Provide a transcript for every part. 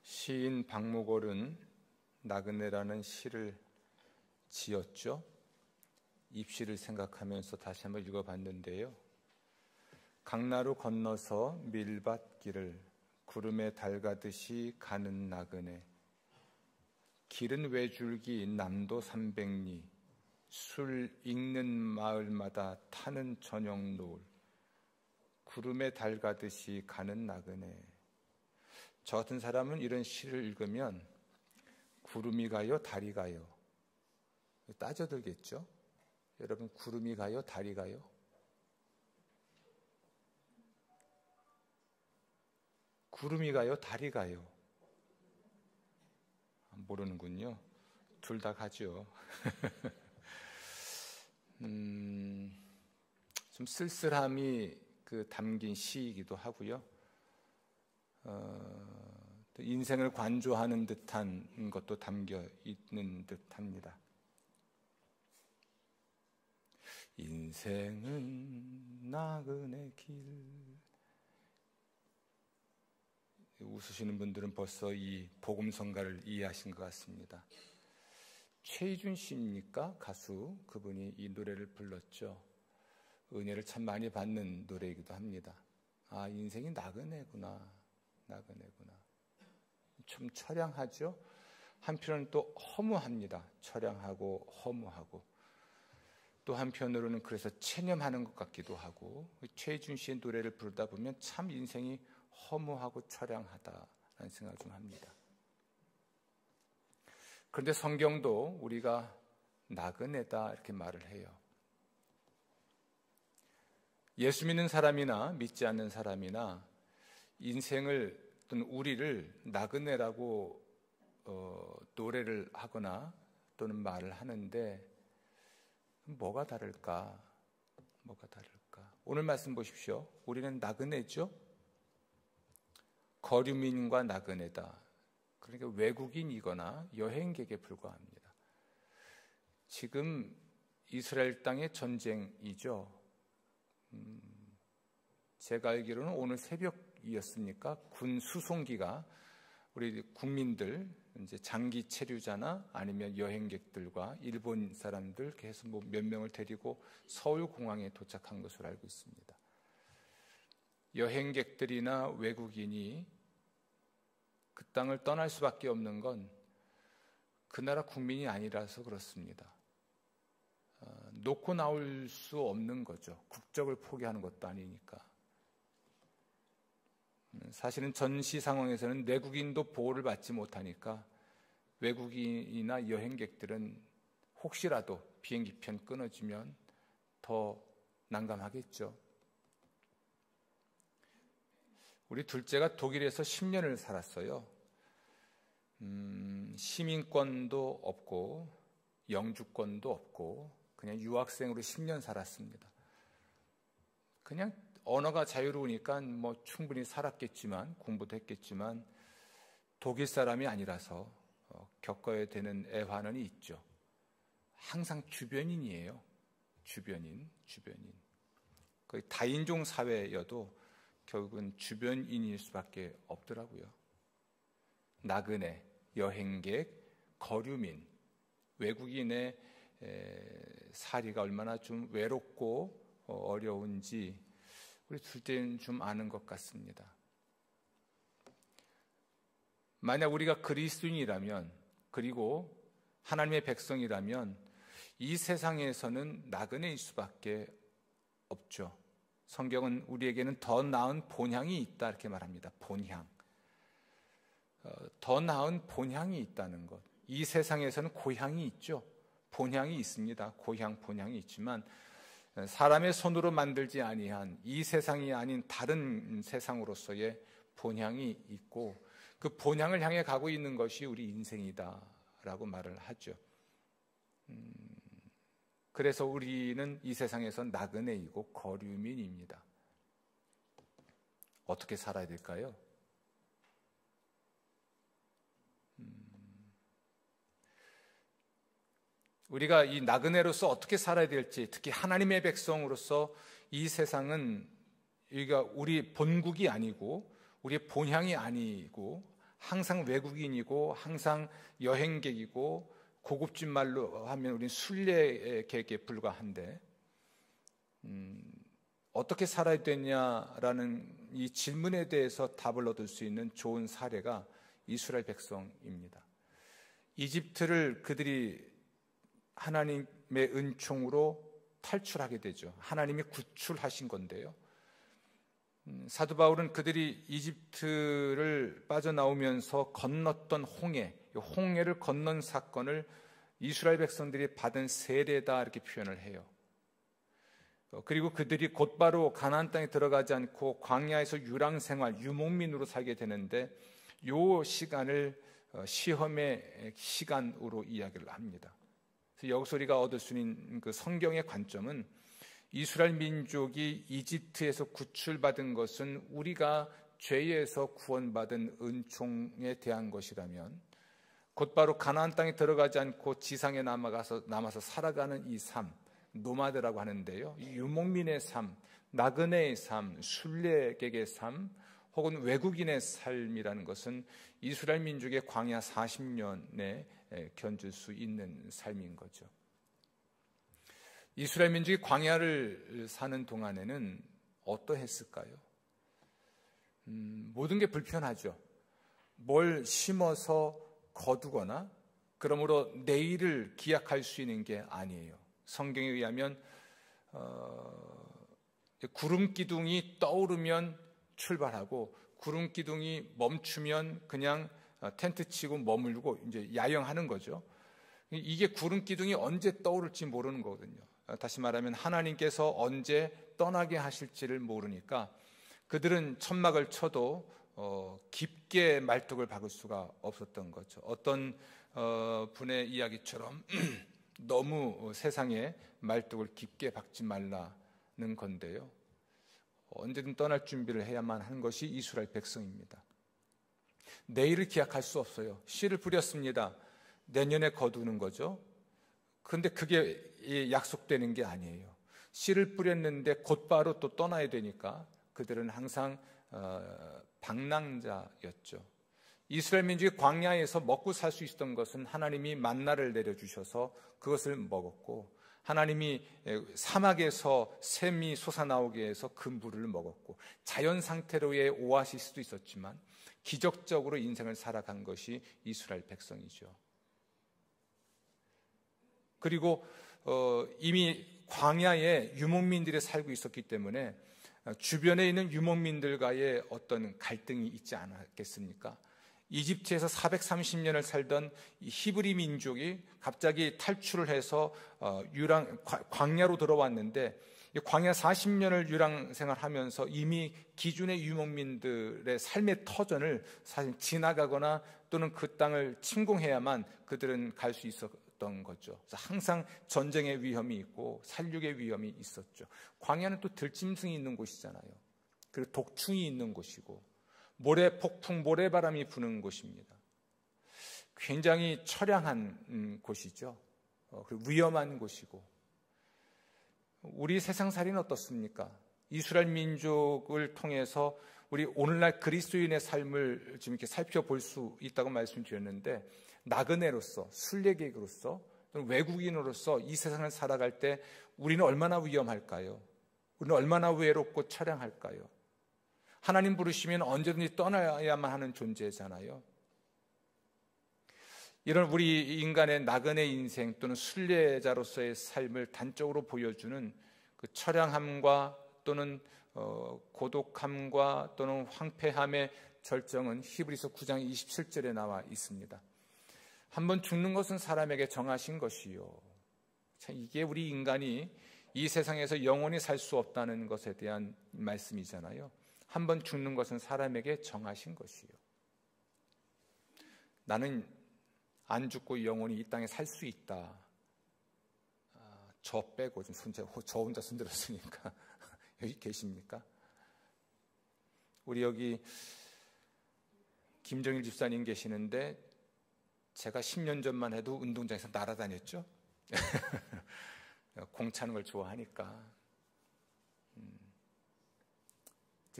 시인 박목월은 나그네라는 시를 지었죠. 입시를 생각하면서 다시 한번 읽어봤는데요. 강나루 건너서 밀밭길을 구름에 달가듯이 가는 나그네, 길은 외줄기 남도 300리, 술 익는 마을마다 타는 저녁 노을, 구름에 달가듯이 가는 나그네. 저 같은 사람은 이런 시를 읽으면 구름이 가요, 달이 가요? 따져들겠죠? 여러분, 구름이 가요, 달이 가요? 구름이 가요, 달이 가요? 모르는군요. 둘 다 가죠. 좀 쓸쓸함이 담긴 시이기도 하고요. 또 인생을 관조하는 듯한 것도 담겨 있는 듯합니다. 인생은 나그네 길. 웃으시는 분들은 벌써 이 복음성가를 이해하신 것 같습니다. 최희준 씨입니까? 가수. 그분이 이 노래를 불렀죠. 은혜를 참 많이 받는 노래이기도 합니다. 아, 인생이 나그네구나. 나그네구나. 좀 처량하죠? 한편으로는 또 허무합니다. 처량하고 허무하고. 또 한편으로는 그래서 체념하는 것 같기도 하고, 최희준 씨의 노래를 부르다 보면 참 인생이 허무하고 처량하다라는 생각을 좀 합니다. 그런데 성경도 우리가 나그네다 이렇게 말을 해요. 예수 믿는 사람이나 믿지 않는 사람이나 인생을 또는 우리를 나그네라고 노래를 하거나 또는 말을 하는데 뭐가 다를까? 뭐가 다를까? 오늘 말씀 보십시오. 우리는 나그네죠? 거류민과 나그네다. 그러니까 외국인이거나 여행객에 불과합니다. 지금 이스라엘 땅의 전쟁이죠. 제가 알기로는 오늘 새벽이었습니까? 군 수송기가 우리 국민들, 이제 장기 체류자나 아니면 여행객들과 일본 사람들 계속 몇 명을 데리고 서울 공항에 도착한 것으로 알고 있습니다. 여행객들이나 외국인이 그 땅을 떠날 수밖에 없는 건 그 나라 국민이 아니라서 그렇습니다. 놓고 나올 수 없는 거죠. 국적을 포기하는 것도 아니니까. 사실은 전시 상황에서는 내국인도 보호를 받지 못하니까 외국인이나 여행객들은 혹시라도 비행기편 끊어지면 더 난감하겠죠. 우리 둘째가 독일에서 10년을 살았어요. 시민권도 없고 영주권도 없고 그냥 유학생으로 10년 살았습니다. 그냥 언어가 자유로우니까 뭐 충분히 살았겠지만, 공부도 했겠지만 독일 사람이 아니라서 겪어야 되는 애환은 있죠. 항상 주변인이에요. 주변인. 거의 다인종 사회여도 결국은 주변인일 수밖에 없더라고요. 나그네, 여행객, 거류민, 외국인의 살이가 얼마나 좀 외롭고 어려운지 우리 둘째는 좀 아는 것 같습니다. 만약 우리가 그리스도인이라면, 그리고 하나님의 백성이라면 이 세상에서는 나그네일 수밖에 없죠. 성경은 우리에게는 더 나은 본향이 있다 이렇게 말합니다. 본향. 더 나은 본향이 있다는 것. 이 세상에서는 고향이 있죠. 본향이 있습니다. 고향, 본향이 있지만 사람의 손으로 만들지 아니한 이 세상이 아닌 다른 세상으로서의 본향이 있고 그 본향을 향해 가고 있는 것이 우리 인생이다라고 말을 하죠. 그래서 우리는 이 세상에서 나그네이고 거류민입니다. 어떻게 살아야 될까요? 우리가 이 나그네로서 어떻게 살아야 될지, 특히 하나님의 백성으로서 이 세상은 우리가 우리 본국이 아니고 우리의 본향이 아니고 항상 외국인이고 항상 여행객이고 고급진 말로 하면 우리는 순례객에 불과한데 어떻게 살아야 되냐라는 이 질문에 대해서 답을 얻을 수 있는 좋은 사례가 이스라엘 백성입니다. 이집트를 그들이 하나님의 은총으로 탈출하게 되죠. 하나님이 구출하신 건데요. 사도 바울은 그들이 이집트를 빠져나오면서 건넜던 홍해를 건넌 사건을 이스라엘 백성들이 받은 세례다 이렇게 표현을 해요. 그리고 그들이 곧바로 가나안 땅에 들어가지 않고 광야에서 유랑생활, 유목민으로 살게 되는데 이 시간을 시험의 시간으로 이야기를 합니다. 그래서 여기서 우리가 얻을 수 있는 그 성경의 관점은 이스라엘 민족이 이집트에서 구출받은 것은 우리가 죄에서 구원받은 은총에 대한 것이라면 곧바로 가나안 땅에 들어가지 않고 지상에 남아서 살아가는 이 삶, 노마드라고 하는데요. 이 유목민의 삶, 나그네의 삶, 순례객의 삶, 혹은 외국인의 삶이라는 것은 이스라엘 민족의 광야 40년에 견줄 수 있는 삶인 거죠. 이스라엘 민족이 광야를 사는 동안에는 어떠했을까요? 모든 게 불편하죠. 뭘 심어서 거두거나 그러므로 내일을 기약할 수 있는 게 아니에요. 성경에 의하면 구름 기둥이 떠오르면 출발하고 구름 기둥이 멈추면 그냥 텐트 치고 머물고 이제 야영하는 거죠. 이게 구름 기둥이 언제 떠오를지 모르는 거거든요. 다시 말하면 하나님께서 언제 떠나게 하실지를 모르니까 그들은 천막을 쳐도 깊게 말뚝을 박을 수가 없었던 거죠. 어떤 분의 이야기처럼 너무 세상에 말뚝을 깊게 박지 말라는 건데요. 언제든 떠날 준비를 해야만 하는 것이 이스라엘 백성입니다. 내일을 기약할 수 없어요. 씨를 뿌렸습니다. 내년에 거두는 거죠. 그런데 그게 약속되는 게 아니에요. 씨를 뿌렸는데 곧바로 또 떠나야 되니까 그들은 항상 방랑자였죠. 이스라엘 민족이 광야에서 먹고 살 수 있었던 것은 하나님이 만나를 내려주셔서 그것을 먹었고, 하나님이 사막에서 샘이 솟아나오게 해서 그 물을 먹었고, 자연 상태로의 오아시스도 있었지만 기적적으로 인생을 살아간 것이 이스라엘 백성이죠. 그리고 이미 광야에 유목민들이 살고 있었기 때문에 주변에 있는 유목민들과의 어떤 갈등이 있지 않았겠습니까? 이집트에서 430년을 살던 히브리 민족이 갑자기 탈출을 해서 광야로 들어왔는데, 광야 40년을 유랑 생활하면서 이미 기존의 유목민들의 삶의 터전을 사실 지나가거나 또는 그 땅을 침공해야만 그들은 갈 수 있었던 거죠. 그래서 항상 전쟁의 위험이 있고 살육의 위험이 있었죠. 광야는 또 들짐승이 있는 곳이잖아요. 그리고 독충이 있는 곳이고 폭풍 모래바람이 부는 곳입니다. 굉장히 처량한 곳이죠. 그리고 위험한 곳이고, 우리 세상살이는 어떻습니까? 이스라엘 민족을 통해서 우리 오늘날 그리스도인의 삶을 지금 이렇게 살펴볼 수 있다고 말씀드렸는데, 나그네로서, 순례객으로서, 외국인으로서 이 세상을 살아갈 때 우리는 얼마나 위험할까요? 우리는 얼마나 외롭고 처량할까요? 하나님 부르시면 언제든지 떠나야만 하는 존재잖아요. 이런 우리 인간의 나그네 인생 또는 순례자로서의 삶을 단적으로 보여주는 그 처량함과 또는 고독함과 또는 황폐함의 절정은 히브리서 9장 27절에 나와 있습니다. 한번 죽는 것은 사람에게 정하신 것이요. 참, 이게 우리 인간이 이 세상에서 영원히 살 수 없다는 것에 대한 말씀이잖아요. 한번 죽는 것은 사람에게 정하신 것이요. 나는 안 죽고 영원히 이 땅에 살 수 있다. 저 빼고 저 혼자 손들었으니까 여기 계십니까? 우리 여기 김정일 집사님 계시는데 제가 10년 전만 해도 운동장에서 날아다녔죠. 공 차는 걸 좋아하니까.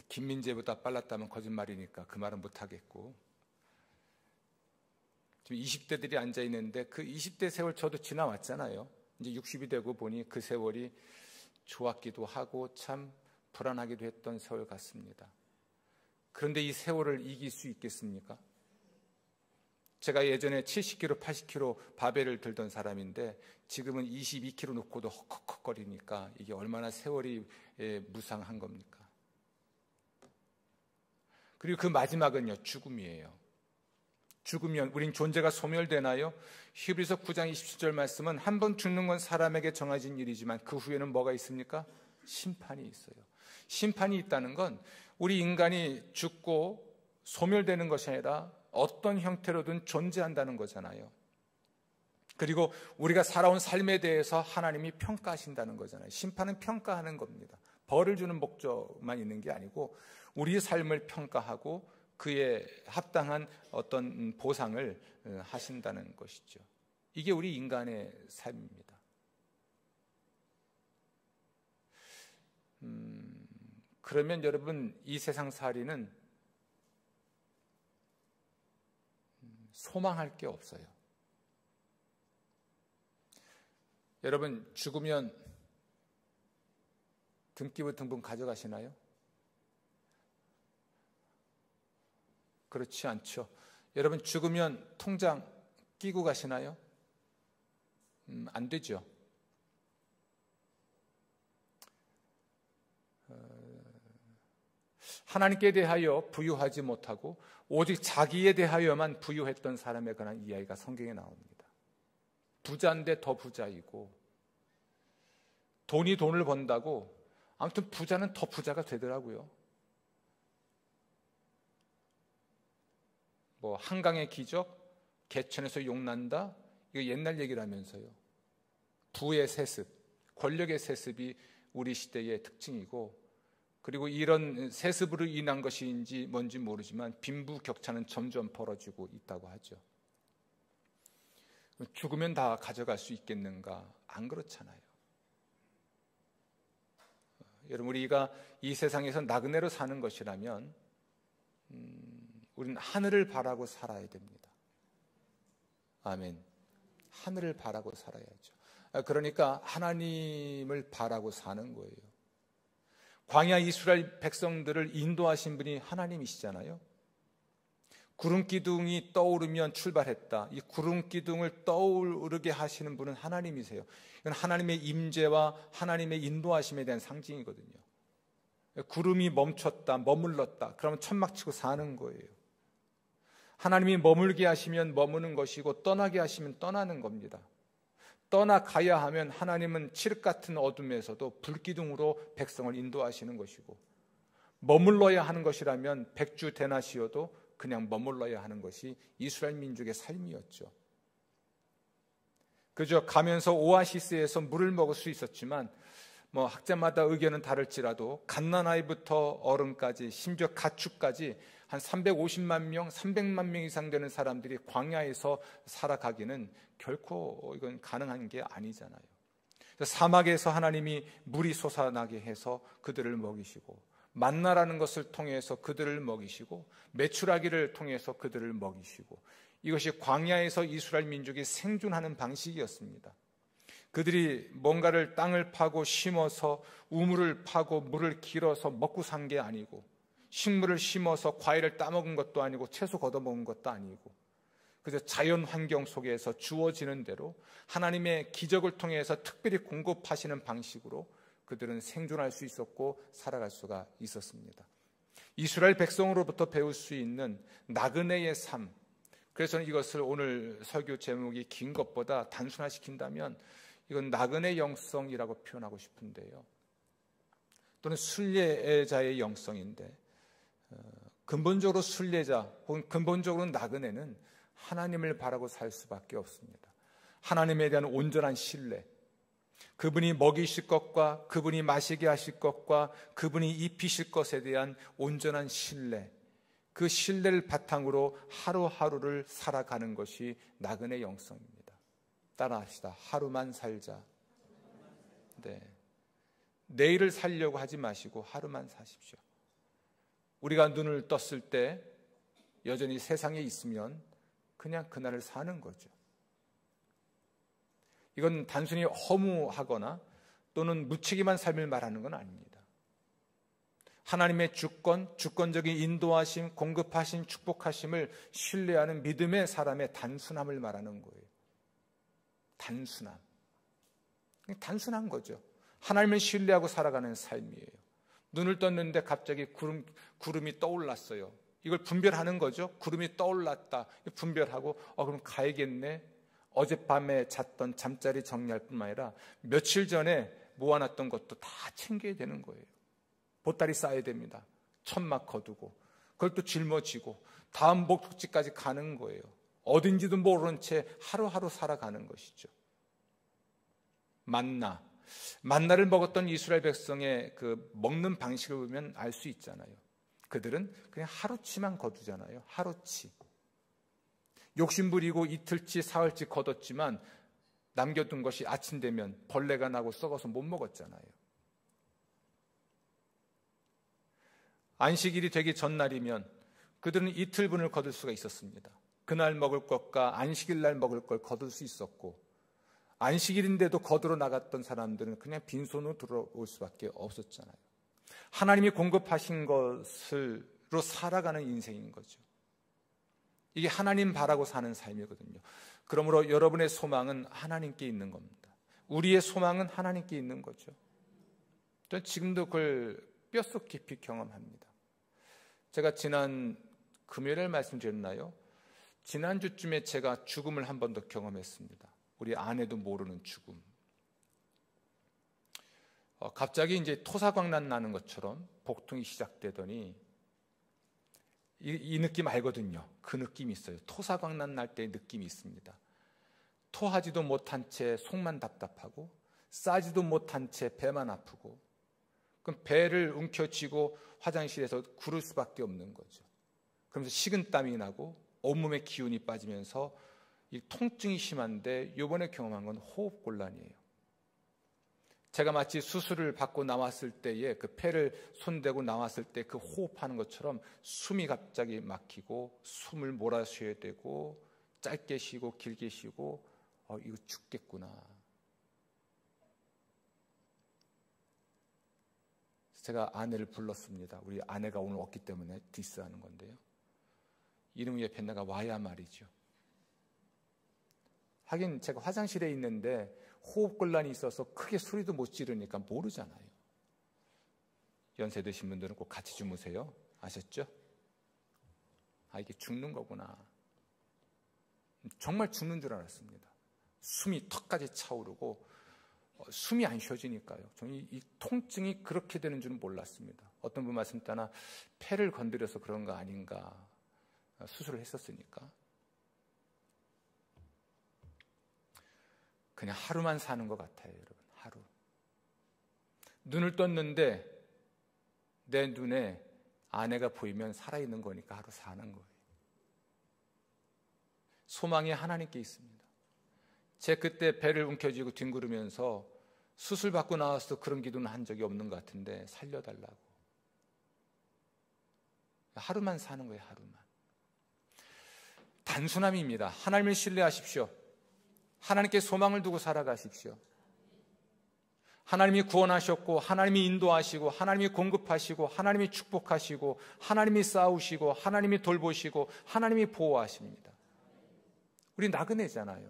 김민재보다 빨랐다면 거짓말이니까 그 말은 못하겠고, 지금 20대들이 앉아 있는데 그 20대 세월 저도 지나왔잖아요. 이제 60이 되고 보니 그 세월이 좋았기도 하고 참 불안하기도 했던 세월 같습니다. 그런데 이 세월을 이길 수 있겠습니까? 제가 예전에 70kg, 80kg 바벨을 들던 사람인데 지금은 22kg 놓고도 헉헉거리니까 이게 얼마나 세월이 무상한 겁니까? 그리고 그 마지막은요, 죽음이에요. 죽으면 우린 존재가 소멸되나요? 히브리서 9장 27절 말씀은 한 번 죽는 건 사람에게 정해진 일이지만 그 후에는 뭐가 있습니까? 심판이 있어요. 심판이 있다는 건 우리 인간이 죽고 소멸되는 것이 아니라 어떤 형태로든 존재한다는 거잖아요. 그리고 우리가 살아온 삶에 대해서 하나님이 평가하신다는 거잖아요. 심판은 평가하는 겁니다. 벌을 주는 목적만 있는 게 아니고 우리의 삶을 평가하고 그에 합당한 어떤 보상을 하신다는 것이죠. 이게 우리 인간의 삶입니다. 그러면 여러분, 이 세상 살이는 소망할 게 없어요. 여러분, 죽으면 등기부 등본 가져가시나요? 그렇지 않죠. 여러분, 죽으면 통장 끼고 가시나요? 안 되죠. 하나님께 대하여 부유하지 못하고 오직 자기에 대하여만 부유했던 사람에 관한 이야기가 성경에 나옵니다. 부자인데 더 부자이고 돈이 돈을 번다고 아무튼 부자는 더 부자가 되더라고요. 뭐 한강의 기적, 개천에서 용난다, 이거 옛날 얘기라면서요. 부의 세습, 권력의 세습이 우리 시대의 특징이고, 그리고 이런 세습으로 인한 것인지 뭔지 모르지만 빈부격차는 점점 벌어지고 있다고 하죠. 죽으면 다 가져갈 수 있겠는가? 안 그렇잖아요. 여러분, 우리가 이 세상에서 나그네로 사는 것이라면 우리는 하늘을 바라고 살아야 됩니다. 아멘. 하늘을 바라고 살아야죠. 그러니까 하나님을 바라고 사는 거예요. 광야 이스라엘 백성들을 인도하신 분이 하나님이시잖아요. 구름 기둥이 떠오르면 출발했다. 이 구름 기둥을 떠오르게 하시는 분은 하나님이세요. 이건 하나님의 임재와 하나님의 인도하심에 대한 상징이거든요. 구름이 멈췄다, 머물렀다. 그러면 천막 치고 사는 거예요. 하나님이 머물게 하시면 머무는 것이고 떠나게 하시면 떠나는 겁니다. 떠나가야 하면 하나님은 칠흑 같은 어둠에서도 불기둥으로 백성을 인도하시는 것이고, 머물러야 하는 것이라면 백주 대낮이어도 그냥 머물러야 하는 것이 이스라엘 민족의 삶이었죠. 그저 가면서 오아시스에서 물을 먹을 수 있었지만 뭐 학자마다 의견은 다를지라도 갓난아이부터 어른까지 심지어 가축까지 한 350만 명, 300만 명 이상 되는 사람들이 광야에서 살아가기는 결코 이건 가능한 게 아니잖아요. 사막에서 하나님이 물이 솟아나게 해서 그들을 먹이시고, 만나라는 것을 통해서 그들을 먹이시고, 메추라기를 통해서 그들을 먹이시고, 이것이 광야에서 이스라엘 민족이 생존하는 방식이었습니다. 그들이 뭔가를 땅을 파고 심어서 우물을 파고 물을 길어서 먹고 산 게 아니고, 식물을 심어서 과일을 따먹은 것도 아니고 채소 걷어먹은 것도 아니고, 그저 자연 환경 속에서 주어지는 대로 하나님의 기적을 통해서 특별히 공급하시는 방식으로 그들은 생존할 수 있었고 살아갈 수가 있었습니다. 이스라엘 백성으로부터 배울 수 있는 나그네의 삶, 그래서 이것을 오늘 설교 제목이 긴 것보다 단순화시킨다면 이건 나그네 영성이라고 표현하고 싶은데요, 또는 순례자의 영성인데, 근본적으로 순례자 혹은 근본적으로 나그네는 하나님을 바라고 살 수밖에 없습니다. 하나님에 대한 온전한 신뢰, 그분이 먹이실 것과 그분이 마시게 하실 것과 그분이 입히실 것에 대한 온전한 신뢰, 그 신뢰를 바탕으로 하루하루를 살아가는 것이 나그네 영성입니다. 따라합시다. 하루만 살자. 네. 내일을 살려고 하지 마시고 하루만 사십시오. 우리가 눈을 떴을 때 여전히 세상에 있으면 그냥 그날을 사는 거죠. 이건 단순히 허무하거나 또는 무책임한 삶을 말하는 건 아닙니다. 하나님의 주권적인 인도하심, 공급하심, 축복하심을 신뢰하는 믿음의 사람의 단순함을 말하는 거예요. 단순한 거죠. 하나님을 신뢰하고 살아가는 삶이에요. 눈을 떴는데 갑자기 구름이 떠올랐어요. 이걸 분별하는 거죠. 구름이 떠올랐다. 분별하고 그럼 가야겠네. 어젯밤에 잤던 잠자리 정리할 뿐만 아니라 며칠 전에 모아놨던 것도 다 챙겨야 되는 거예요. 보따리 싸야 됩니다. 천막 거두고 그걸 또 짊어지고 다음 목적지까지 가는 거예요. 어딘지도 모르는 채 하루하루 살아가는 것이죠. 만나를 먹었던 이스라엘 백성의 그 먹는 방식을 보면 알 수 있잖아요. 그들은 그냥 하루치만 거두잖아요. 하루치. 욕심부리고 이틀치 사흘치 거뒀지만 남겨둔 것이 아침 되면 벌레가 나고 썩어서 못 먹었잖아요. 안식일이 되기 전날이면 그들은 이틀분을 거둘 수가 있었습니다. 그날 먹을 것과 안식일 날 먹을 걸 거둘 수 있었고, 안식일인데도 거두러 나갔던 사람들은 그냥 빈손으로 들어올 수밖에 없었잖아요. 하나님이 공급하신 것으로 살아가는 인생인 거죠. 이게 하나님 바라고 사는 삶이거든요. 그러므로 여러분의 소망은 하나님께 있는 겁니다. 우리의 소망은 하나님께 있는 거죠. 저는 지금도 그걸 뼛속 깊이 경험합니다. 제가 지난 금요일에 말씀드렸나요? 지난주쯤에 제가 죽음을 한 번 더 경험했습니다. 우리 아내도 모르는 죽음. 갑자기 이제 토사광난 나는 것처럼 복통이 시작되더니 이 느낌 알거든요. 그 느낌이 있어요. 토사광난 날 때의 느낌이 있습니다. 토하지도 못한 채 속만 답답하고 싸지도 못한 채 배만 아프고, 그럼 배를 움켜쥐고 화장실에서 구를 수밖에 없는 거죠. 그러면서 식은땀이 나고 온몸에 기운이 빠지면서 이 통증이 심한데 이번에 경험한 건 호흡곤란이에요. 제가 마치 수술을 받고 나왔을 때에 그 폐를 손대고 나왔을 때 그 호흡하는 것처럼 숨이 갑자기 막히고 숨을 몰아쉬어야 되고 짧게 쉬고 길게 쉬고 이거 죽겠구나. 제가 아내를 불렀습니다. 우리 아내가 오늘 없기 때문에 디스하는 건데요. 이름 위에 펜나가 와야 말이죠. 하긴 제가 화장실에 있는데 호흡곤란이 있어서 크게 소리도 못 지르니까 모르잖아요. 연세 드신 분들은 꼭 같이 주무세요. 아셨죠? 이게 죽는 거구나. 정말 죽는 줄 알았습니다. 숨이 턱까지 차오르고 숨이 안 쉬어지니까요. 저는 이 통증이 그렇게 되는 줄은 몰랐습니다. 어떤 분 말씀 따나 폐를 건드려서 그런 거 아닌가. 수술을 했었으니까. 그냥 하루만 사는 것 같아요, 여러분. 하루. 눈을 떴는데 내 눈에 아내가 보이면 살아있는 거니까 하루 사는 거예요. 소망이 하나님께 있습니다. 제 그때 배를 움켜쥐고 뒹구르면서 수술 받고 나와서 그런 기도는 한 적이 없는 것 같은데 살려달라고. 하루만 사는 거예요, 하루만. 단순함입니다. 하나님을 신뢰하십시오. 하나님께 소망을 두고 살아가십시오. 하나님이 구원하셨고, 하나님이 인도하시고, 하나님이 공급하시고, 하나님이 축복하시고, 하나님이 싸우시고, 하나님이 돌보시고, 하나님이 보호하십니다. 우리 나그네잖아요.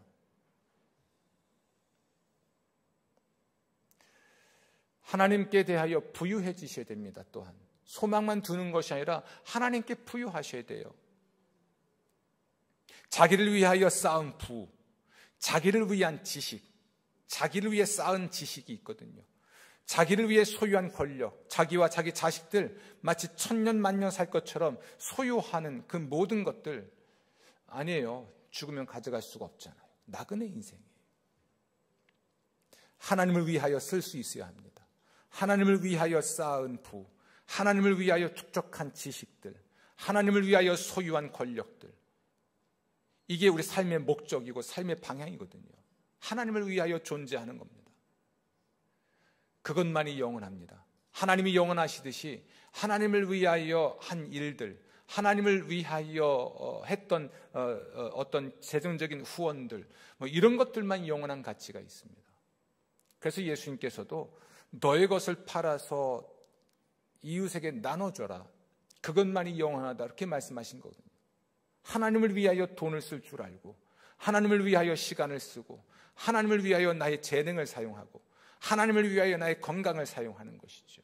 하나님께 대하여 부유해지셔야 됩니다. 또한 소망만 두는 것이 아니라 하나님께 부유하셔야 돼요. 자기를 위하여 쌓은 부, 자기를 위한 지식, 자기를 위해 쌓은 지식이 있거든요. 자기를 위해 소유한 권력, 자기와 자기 자식들 마치 천년 만년 살 것처럼 소유하는 그 모든 것들 아니에요. 죽으면 가져갈 수가 없잖아요. 나그네 인생이에요. 하나님을 위하여 쓸 수 있어야 합니다. 하나님을 위하여 쌓은 부, 하나님을 위하여 축적한 지식들, 하나님을 위하여 소유한 권력들, 이게 우리 삶의 목적이고 삶의 방향이거든요. 하나님을 위하여 존재하는 겁니다. 그것만이 영원합니다. 하나님이 영원하시듯이 하나님을 위하여 한 일들, 하나님을 위하여 했던 어떤 재정적인 후원들, 뭐 이런 것들만 영원한 가치가 있습니다. 그래서 예수님께서도 너의 것을 팔아서 이웃에게 나눠줘라, 그것만이 영원하다, 이렇게 말씀하신 거거든요. 하나님을 위하여 돈을 쓸 줄 알고, 하나님을 위하여 시간을 쓰고, 하나님을 위하여 나의 재능을 사용하고, 하나님을 위하여 나의 건강을 사용하는 것이죠.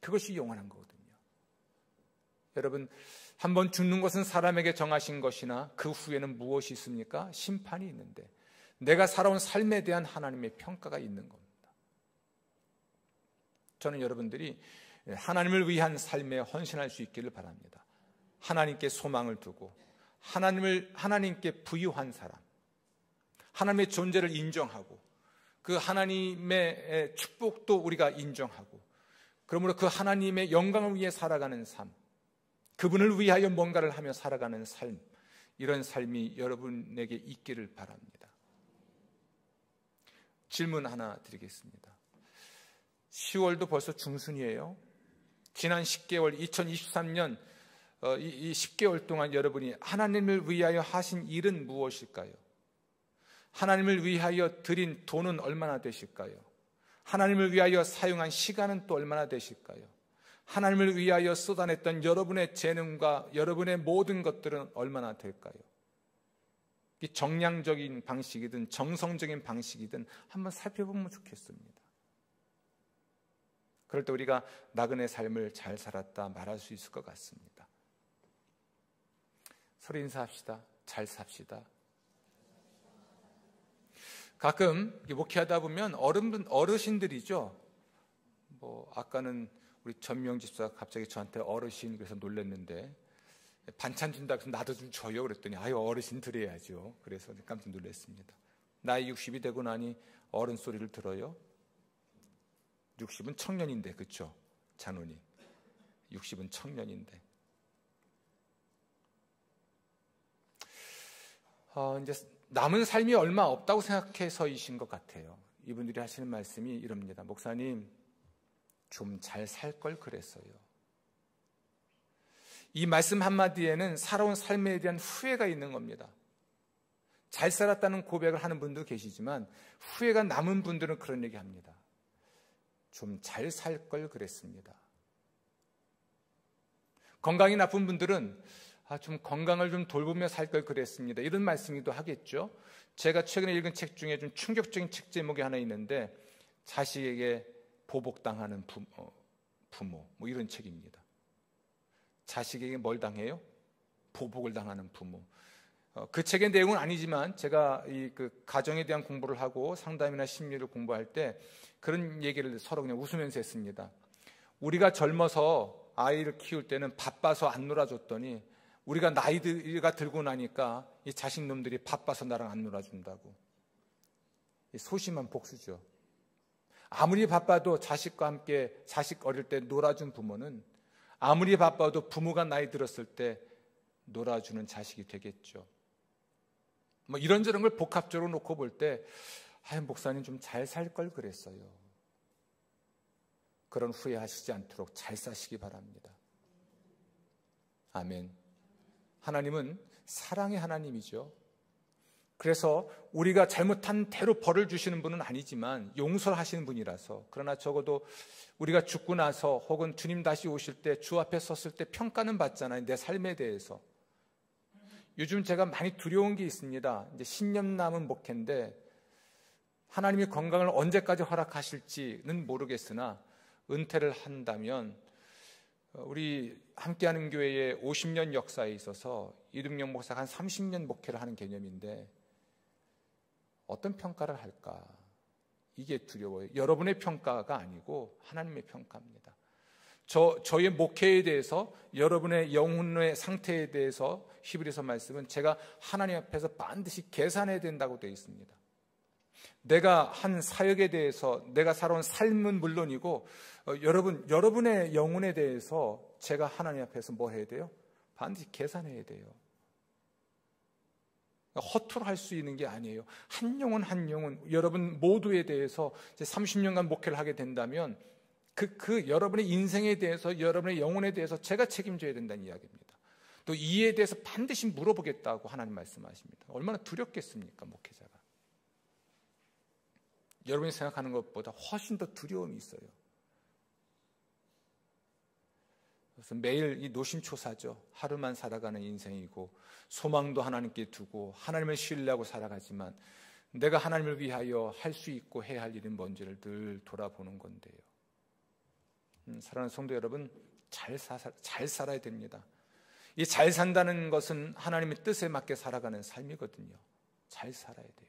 그것이 영원한 거거든요. 여러분, 한번 죽는 것은 사람에게 정하신 것이나 그 후에는 무엇이 있습니까? 심판이 있는데, 내가 살아온 삶에 대한 하나님의 평가가 있는 겁니다. 저는 여러분들이 하나님을 위한 삶에 헌신할 수 있기를 바랍니다. 하나님께 소망을 두고, 하나님께 부유한 사람, 하나님의 존재를 인정하고, 그 하나님의 축복도 우리가 인정하고, 그러므로 그 하나님의 영광을 위해 살아가는 삶, 그분을 위하여 뭔가를 하며 살아가는 삶, 이런 삶이 여러분에게 있기를 바랍니다. 질문 하나 드리겠습니다. 10월도 벌써 중순이에요. 지난 10개월, 2023년 이 10개월 동안 여러분이 하나님을 위하여 하신 일은 무엇일까요? 하나님을 위하여 드린 돈은 얼마나 되실까요? 하나님을 위하여 사용한 시간은 또 얼마나 되실까요? 하나님을 위하여 쏟아냈던 여러분의 재능과 여러분의 모든 것들은 얼마나 될까요? 이 정량적인 방식이든 정성적인 방식이든 한번 살펴보면 좋겠습니다. 그럴 때 우리가 나그네 삶을 잘 살았다 말할 수 있을 것 같습니다. 서로 인사합시다. 잘 삽시다. 가끔 목회하다 보면 어르신들이죠. 뭐 아까는 우리 전명 집사가 갑자기 저한테 어르신 그래서 놀랐는데, 반찬 준다 그래서 나도 좀 줘요 그랬더니 아유 어르신 드려야죠. 그래서 깜짝 놀랐습니다. 나이 60이 되고 나니 어른 소리를 들어요. 60은 청년인데, 그렇죠? 잔원이 60은 청년인데. 이제 남은 삶이 얼마 없다고 생각해서이신 것 같아요. 이분들이 하시는 말씀이 이럽니다. 목사님, 좀 잘 살 걸 그랬어요. 이 말씀 한마디에는 살아온 삶에 대한 후회가 있는 겁니다. 잘 살았다는 고백을 하는 분도 계시지만 후회가 남은 분들은 그런 얘기합니다. 좀 잘 살 걸 그랬습니다. 건강이 나쁜 분들은 좀 건강을 좀 돌보며 살 걸 그랬습니다. 이런 말씀이기도 하겠죠. 제가 최근에 읽은 책 중에 좀 충격적인 책 제목이 하나 있는데, 자식에게 보복당하는 부모, 뭐 이런 책입니다. 자식에게 뭘 당해요? 보복을 당하는 부모. 그 책의 내용은 아니지만 제가 그 가정에 대한 공부를 하고 상담이나 심리를 공부할 때 그런 얘기를 서로 그냥 웃으면서 했습니다. 우리가 젊어서 아이를 키울 때는 바빠서 안 놀아줬더니 우리가 나이가 들고 나니까 이 자식놈들이 바빠서 나랑 안 놀아준다고. 소심한 복수죠. 아무리 바빠도 자식과 함께 자식 어릴 때 놀아준 부모는 아무리 바빠도 부모가 나이 들었을 때 놀아주는 자식이 되겠죠. 뭐 이런저런 걸 복합적으로 놓고 볼 때 목사님 좀 잘 살 걸 그랬어요. 그런 후회하시지 않도록 잘 사시기 바랍니다. 아멘. 하나님은 사랑의 하나님이죠. 그래서 우리가 잘못한 대로 벌을 주시는 분은 아니지만 용서를 하시는 분이라서, 그러나 적어도 우리가 죽고 나서 혹은 주님 다시 오실 때 주 앞에 섰을 때 평가는 받잖아요. 내 삶에 대해서. 요즘 제가 많이 두려운 게 있습니다. 이제 신년 남은 목회인데 하나님이 건강을 언제까지 허락하실지는 모르겠으나 은퇴를 한다면 우리 함께하는 교회의 50년 역사에 있어서 이등용 목사가 한 30년 목회를 하는 개념인데 어떤 평가를 할까? 이게 두려워요. 여러분의 평가가 아니고 하나님의 평가입니다. 저의 목회에 대해서, 여러분의 영혼의 상태에 대해서 히브리서 말씀은 제가 하나님 앞에서 반드시 계산해야 된다고 되어 있습니다. 내가 한 사역에 대해서, 내가 살아온 삶은 물론이고 여러분의 영혼에 대해서 제가 하나님 앞에서 뭐 해야 돼요? 반드시 계산해야 돼요. 허투루 할 수 있는 게 아니에요. 한 영혼 한 영혼, 여러분 모두에 대해서 이제 30년간 목회를 하게 된다면 여러분의 인생에 대해서, 여러분의 영혼에 대해서 제가 책임져야 된다는 이야기입니다. 또 이에 대해서 반드시 물어보겠다고 하나님 말씀하십니다. 얼마나 두렵겠습니까, 목회자가. 여러분이 생각하는 것보다 훨씬 더 두려움이 있어요. 그래서 매일 이 노심초사죠. 하루만 살아가는 인생이고 소망도 하나님께 두고 하나님을 신뢰하고 살아가지만 내가 하나님을 위하여 할 수 있고 해야 할 일이 뭔지를 늘 돌아보는 건데요. 사랑하는 성도 여러분, 잘 살아야 됩니다. 이 잘 산다는 것은 하나님의 뜻에 맞게 살아가는 삶이거든요. 잘 살아야 돼요.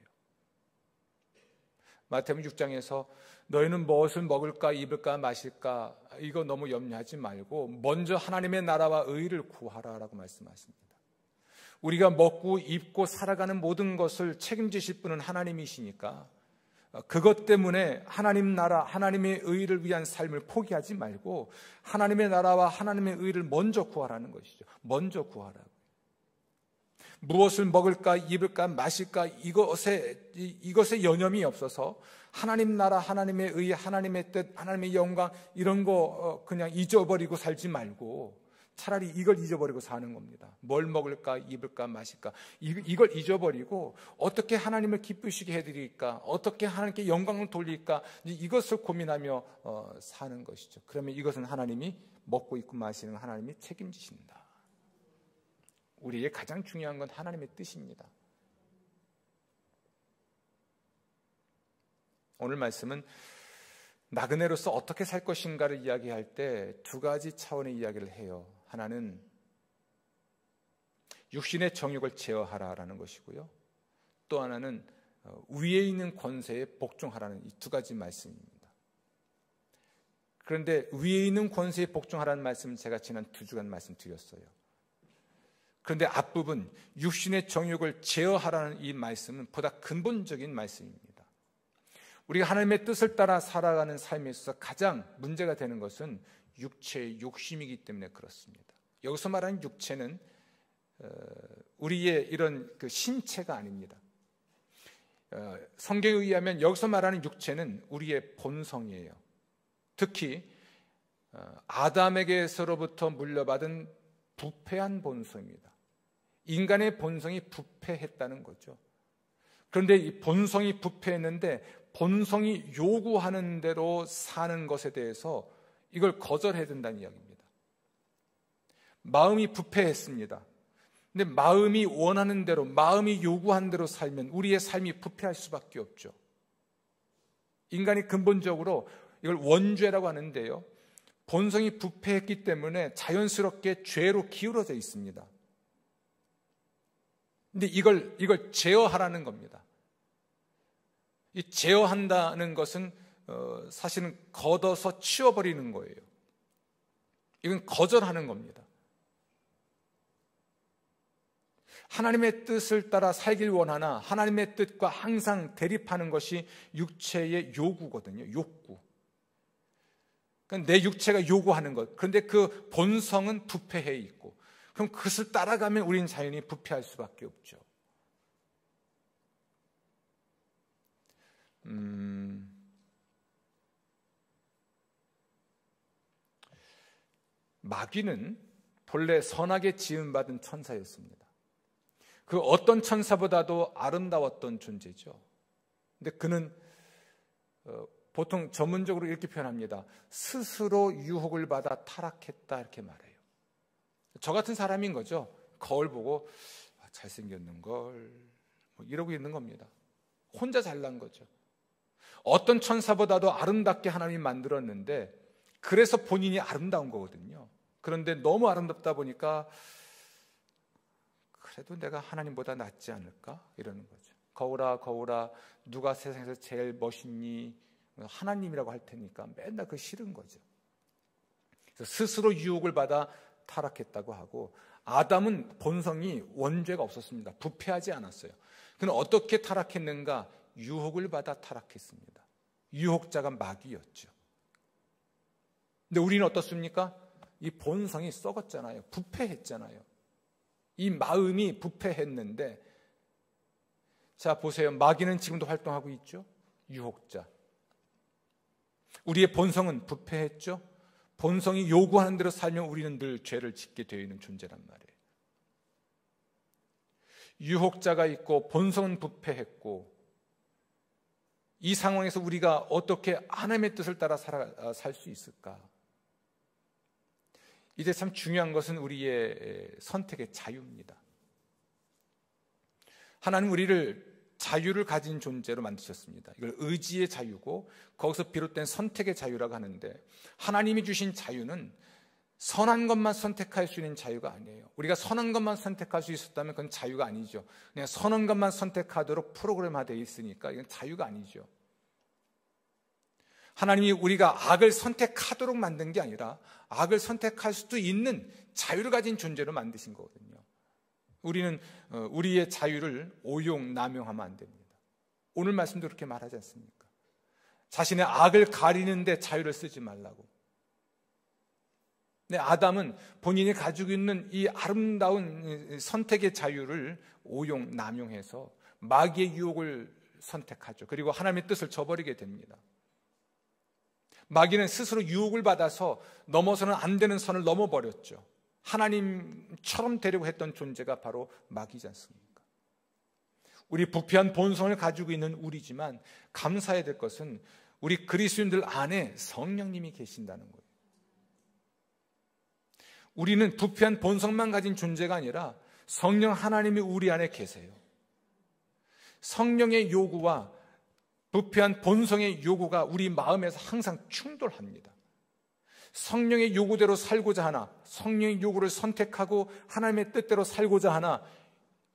마태복음 6장에서 너희는 무엇을 먹을까 입을까 마실까 이거 너무 염려하지 말고 먼저 하나님의 나라와 의를 구하라라고 말씀하십니다. 우리가 먹고 입고 살아가는 모든 것을 책임지실 분은 하나님이시니까 그것 때문에 하나님 나라, 하나님의 의를 위한 삶을 포기하지 말고 하나님의 나라와 하나님의 의를 먼저 구하라는 것이죠. 먼저 구하라고. 무엇을 먹을까 입을까 마실까 이것에 여념이 없어서 하나님 나라, 하나님의 의, 하나님의 뜻, 하나님의 영광 이런 거 그냥 잊어버리고 살지 말고 차라리 이걸 잊어버리고 사는 겁니다. 뭘 먹을까 입을까 마실까 이걸 잊어버리고 어떻게 하나님을 기쁘시게 해드릴까, 어떻게 하나님께 영광을 돌릴까 이것을 고민하며 사는 것이죠. 그러면 이것은 하나님이 먹고 입고 마시는 하나님이 책임지신다. 우리에게 가장 중요한 건 하나님의 뜻입니다. 오늘 말씀은 나그네로서 어떻게 살 것인가를 이야기할 때 두 가지 차원의 이야기를 해요. 하나는 육신의 정욕을 제어하라라는 것이고요. 또 하나는 위에 있는 권세에 복종하라는 이 두 가지 말씀입니다. 그런데 위에 있는 권세에 복종하라는 말씀은 제가 지난 2주간 말씀드렸어요. 그런데 앞부분 육신의 정욕을 제어하라는 이 말씀은 보다 근본적인 말씀입니다. 우리가 하나님의 뜻을 따라 살아가는 삶에 있어서 가장 문제가 되는 것은 육체의 욕심이기 때문에 그렇습니다. 여기서 말하는 육체는 우리의 이런 그 신체가 아닙니다. 성경에 의하면 여기서 말하는 육체는 우리의 본성이에요. 특히 아담에게서로부터 물려받은 부패한 본성입니다. 인간의 본성이 부패했다는 거죠. 그런데 이 본성이 부패했는데 본성이 요구하는 대로 사는 것에 대해서 이걸 거절해야 된다는 이야기입니다. 마음이 부패했습니다. 근데 마음이 원하는 대로, 마음이 요구하는 대로 살면 우리의 삶이 부패할 수밖에 없죠. 인간이 근본적으로 이걸 원죄라고 하는데요. 본성이 부패했기 때문에 자연스럽게 죄로 기울어져 있습니다. 근데 이걸 제어하라는 겁니다. 이 제어한다는 것은 사실은 걷어서 치워버리는 거예요. 이건 거절하는 겁니다. 하나님의 뜻을 따라 살길 원하나 하나님의 뜻과 항상 대립하는 것이 육체의 요구거든요. 욕구. 그러니까 내 육체가 요구하는 것. 그런데 그 본성은 부패해 있고 그럼 그것을 따라가면 우리는 자연히 부패할 수밖에 없죠. 마귀는 본래 선하게 지음받은 천사였습니다. 그 어떤 천사보다도 아름다웠던 존재죠. 근데 그는 보통 전문적으로 이렇게 표현합니다. 스스로 유혹을 받아 타락했다 이렇게 말해요. 저 같은 사람인 거죠. 거울 보고 잘생겼는걸 뭐 이러고 있는 겁니다. 혼자 잘난 거죠. 어떤 천사보다도 아름답게 하나님이 만들었는데 그래서 본인이 아름다운 거거든요. 그런데 너무 아름답다 보니까 그래도 내가 하나님보다 낫지 않을까? 이러는 거죠. 거울아 누가 세상에서 제일 멋있니? 하나님이라고 할 테니까 맨날 그 싫은 거죠. 그래서 스스로 유혹을 받아 타락했다고 하고 아담은 본성이 원죄가 없었습니다. 부패하지 않았어요. 그는 어떻게 타락했는가? 유혹을 받아 타락했습니다. 유혹자가 마귀였죠. 근데 우리는 어떻습니까? 이 본성이 썩었잖아요. 부패했잖아요. 이 마음이 부패했는데 자 보세요. 마귀는 지금도 활동하고 있죠. 유혹자. 우리의 본성은 부패했죠. 본성이 요구하는 대로 살면 우리는 늘 죄를 짓게 되어 있는 존재란 말이에요. 유혹자가 있고 본성은 부패했고, 이 상황에서 우리가 어떻게 하나님의 뜻을 따라 살 수 있을까? 이제 참 중요한 것은 우리의 선택의 자유입니다. 하나님 우리를 자유를 가진 존재로 만드셨습니다. 이걸 의지의 자유고 거기서 비롯된 선택의 자유라고 하는데, 하나님이 주신 자유는 선한 것만 선택할 수 있는 자유가 아니에요. 우리가 선한 것만 선택할 수 있었다면 그건 자유가 아니죠. 그냥 선한 것만 선택하도록 프로그램화되어 있으니까 이건 자유가 아니죠. 하나님이 우리가 악을 선택하도록 만든 게 아니라 악을 선택할 수도 있는 자유를 가진 존재로 만드신 거거든요. 우리는 우리의 자유를 오용, 남용하면 안 됩니다. 오늘 말씀도 그렇게 말하지 않습니까? 자신의 악을 가리는데 자유를 쓰지 말라고. 네, 아담은 본인이 가지고 있는 이 아름다운 선택의 자유를 오용, 남용해서 마귀의 유혹을 선택하죠. 그리고 하나님의 뜻을 저버리게 됩니다. 마귀는 스스로 유혹을 받아서 넘어서는 안 되는 선을 넘어버렸죠. 하나님처럼 되려고 했던 존재가 바로 마귀지 않습니까? 우리 부패한 본성을 가지고 있는 우리지만 감사해야 될 것은 우리 그리스도인들 안에 성령님이 계신다는 거예요. 우리는 부패한 본성만 가진 존재가 아니라 성령 하나님이 우리 안에 계세요. 성령의 요구와 부패한 본성의 요구가 우리 마음에서 항상 충돌합니다. 성령의 요구대로 살고자 하나, 성령의 요구를 선택하고 하나님의 뜻대로 살고자 하나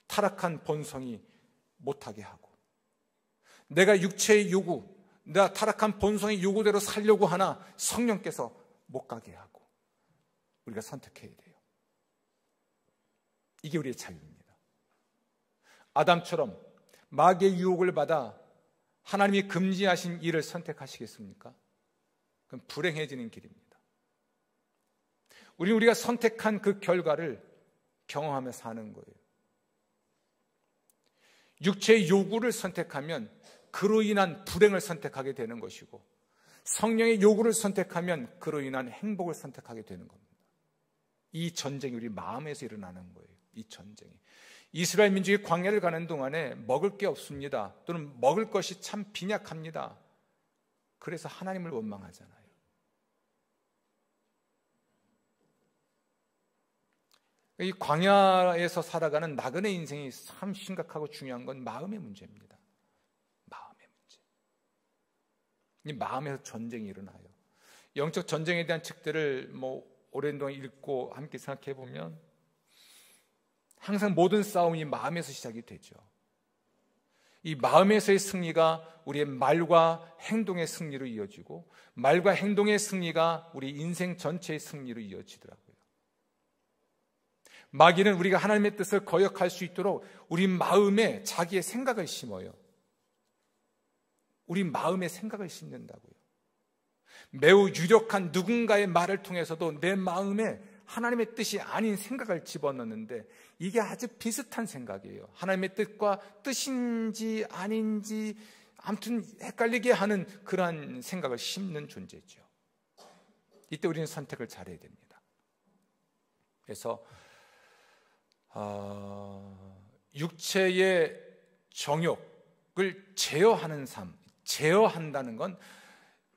타락한 본성이 못하게 하고, 내가 육체의 요구, 내가 타락한 본성의 요구대로 살려고 하나 성령께서 못 가게 하고 우리가 선택해야 돼요. 이게 우리의 자유입니다. 아담처럼 마귀의 유혹을 받아 하나님이 금지하신 일을 선택하시겠습니까? 그건 불행해지는 길입니다. 우리가 선택한 그 결과를 경험하며 사는 거예요. 육체의 요구를 선택하면 그로 인한 불행을 선택하게 되는 것이고, 성령의 요구를 선택하면 그로 인한 행복을 선택하게 되는 겁니다. 이 전쟁이 우리 마음에서 일어나는 거예요. 이 전쟁이. 이스라엘 민족이 광야를 가는 동안에 먹을 게 없습니다. 또는 먹을 것이 참 빈약합니다. 그래서 하나님을 원망하잖아요. 이 광야에서 살아가는 나그네 인생이 참 심각하고 중요한 건 마음의 문제입니다. 마음의 문제. 이 마음에서 전쟁이 일어나요. 영적 전쟁에 대한 책들을 오랜 동안 읽고 함께 생각해 보면 항상 모든 싸움이 마음에서 시작이 되죠. 이 마음에서의 승리가 우리의 말과 행동의 승리로 이어지고, 말과 행동의 승리가 우리 인생 전체의 승리로 이어지더라고요. 마귀는 우리가 하나님의 뜻을 거역할 수 있도록 우리 마음에 자기의 생각을 심어요. 우리 마음에 생각을 심는다고요. 매우 유력한 누군가의 말을 통해서도 내 마음에 하나님의 뜻이 아닌 생각을 집어넣는데, 이게 아주 비슷한 생각이에요. 하나님의 뜻과 뜻인지 아닌지 아무튼 헷갈리게 하는 그러한 생각을 심는 존재죠. 이때 우리는 선택을 잘해야 됩니다. 그래서 육체의 정욕을 제어하는 삶, 제어한다는 건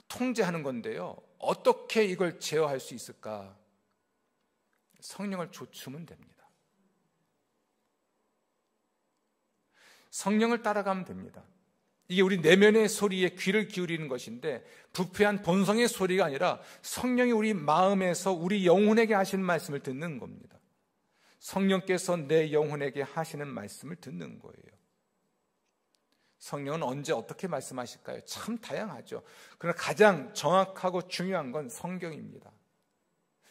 통제하는 건데요. 어떻게 이걸 제어할 수 있을까? 성령을 좇으면 됩니다. 성령을 따라가면 됩니다. 이게 우리 내면의 소리에 귀를 기울이는 것인데, 부패한 본성의 소리가 아니라 성령이 우리 마음에서 우리 영혼에게 하시는 말씀을 듣는 겁니다. 성령께서 내 영혼에게 하시는 말씀을 듣는 거예요. 성령은 언제 어떻게 말씀하실까요? 참 다양하죠. 그러나 가장 정확하고 중요한 건 성경입니다.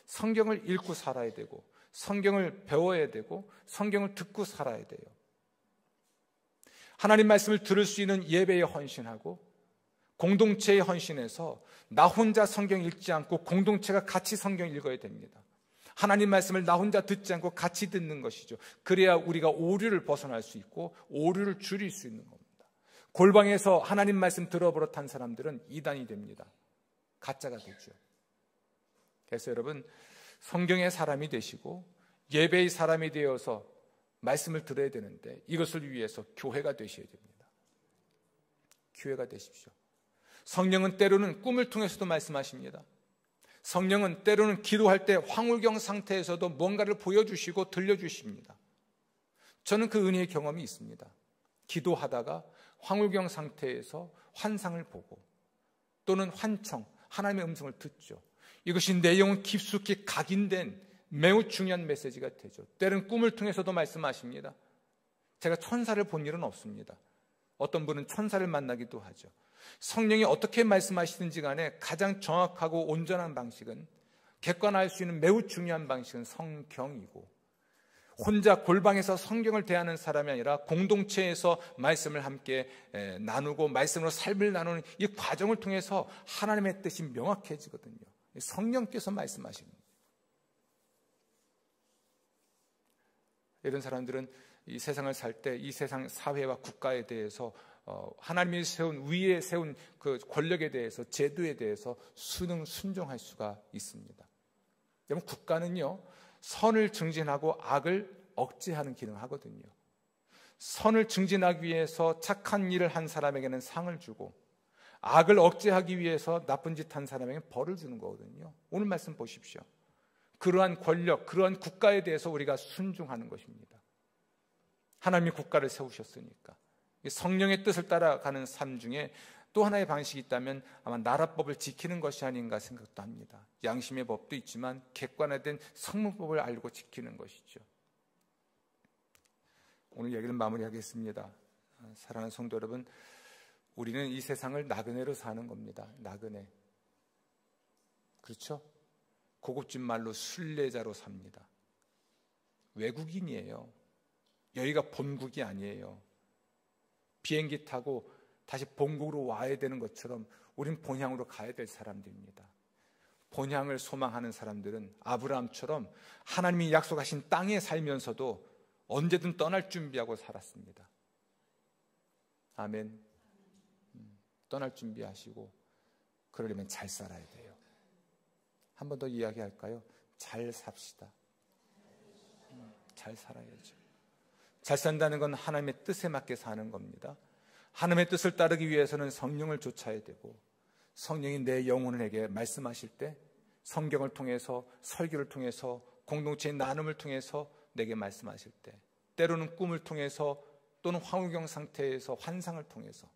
성경을 읽고 살아야 되고, 성경을 배워야 되고, 성경을 듣고 살아야 돼요. 하나님 말씀을 들을 수 있는 예배에 헌신하고 공동체에 헌신해서 나 혼자 성경 읽지 않고 공동체가 같이 성경 읽어야 됩니다. 하나님 말씀을 나 혼자 듣지 않고 같이 듣는 것이죠. 그래야 우리가 오류를 벗어날 수 있고 오류를 줄일 수 있는 겁니다. 골방에서 하나님 말씀 들어버릇한 사람들은 이단이 됩니다. 가짜가 되죠. 그래서 여러분, 성경의 사람이 되시고 예배의 사람이 되어서 말씀을 들어야 되는데 이것을 위해서 교회가 되셔야 됩니다. 교회가 되십시오. 성령은 때로는 꿈을 통해서도 말씀하십니다. 성령은 때로는 기도할 때 황홀경 상태에서도 뭔가를 보여주시고 들려주십니다. 저는 그 은혜의 경험이 있습니다. 기도하다가 황홀경 상태에서 환상을 보고 또는 환청, 하나님의 음성을 듣죠. 이것이 내 영혼 깊숙이 각인된 매우 중요한 메시지가 되죠. 때로는 꿈을 통해서도 말씀하십니다. 제가 천사를 본 일은 없습니다. 어떤 분은 천사를 만나기도 하죠. 성령이 어떻게 말씀하시든지 간에 가장 정확하고 온전한 방식은, 객관화할 수 있는 매우 중요한 방식은 성경이고, 혼자 골방에서 성경을 대하는 사람이 아니라 공동체에서 말씀을 함께 나누고 말씀으로 삶을 나누는 이 과정을 통해서 하나님의 뜻이 명확해지거든요. 성령께서 말씀하십니다. 이런 사람들은 이 세상을 살 때 이 세상 사회와 국가에 대해서 하나님이 위에 세운 그 권력에 대해서, 제도에 대해서 순종할 수가 있습니다. 여러분, 국가는요, 선을 증진하고 악을 억제하는 기능을 하거든요. 선을 증진하기 위해서 착한 일을 한 사람에게는 상을 주고, 악을 억제하기 위해서 나쁜 짓 한 사람에게 벌을 주는 거거든요. 오늘 말씀 보십시오. 그러한 권력, 그러한 국가에 대해서 우리가 순종하는 것입니다. 하나님이 국가를 세우셨으니까. 성령의 뜻을 따라가는 삶 중에 또 하나의 방식이 있다면 아마 나라법을 지키는 것이 아닌가 생각도 합니다. 양심의 법도 있지만 객관화된 성문법을 알고 지키는 것이죠. 오늘 얘기를 마무리하겠습니다. 사랑하는 성도 여러분, 우리는 이 세상을 나그네로 사는 겁니다. 나그네. 그렇죠? 고급진 말로 순례자로 삽니다. 외국인이에요. 여기가 본국이 아니에요. 비행기 타고 다시 본국으로 와야 되는 것처럼 우린 본향으로 가야 될 사람들입니다. 본향을 소망하는 사람들은 아브라함처럼 하나님이 약속하신 땅에 살면서도 언제든 떠날 준비하고 살았습니다. 아멘. 떠날 준비하시고 그러려면 잘 살아야 돼요. 한 번 더 이야기할까요? 잘 삽시다. 잘 살아야죠. 잘 산다는 건 하나님의 뜻에 맞게 사는 겁니다. 하나님의 뜻을 따르기 위해서는 성령을 쫓아야 되고, 성령이 내 영혼에게 말씀하실 때 성경을 통해서, 설교를 통해서, 공동체의 나눔을 통해서 내게 말씀하실 때, 때로는 꿈을 통해서 또는 황홀경 상태에서 환상을 통해서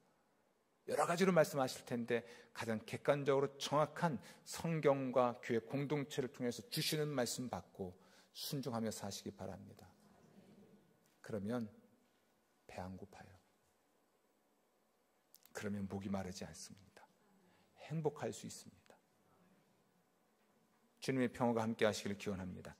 여러 가지로 말씀하실 텐데, 가장 객관적으로 정확한 성경과 교회 공동체를 통해서 주시는 말씀 받고 순종하며 사시기 바랍니다. 그러면 배 안 고파요. 그러면 목이 마르지 않습니다. 행복할 수 있습니다. 주님의 평화가 함께 하시기를 기원합니다.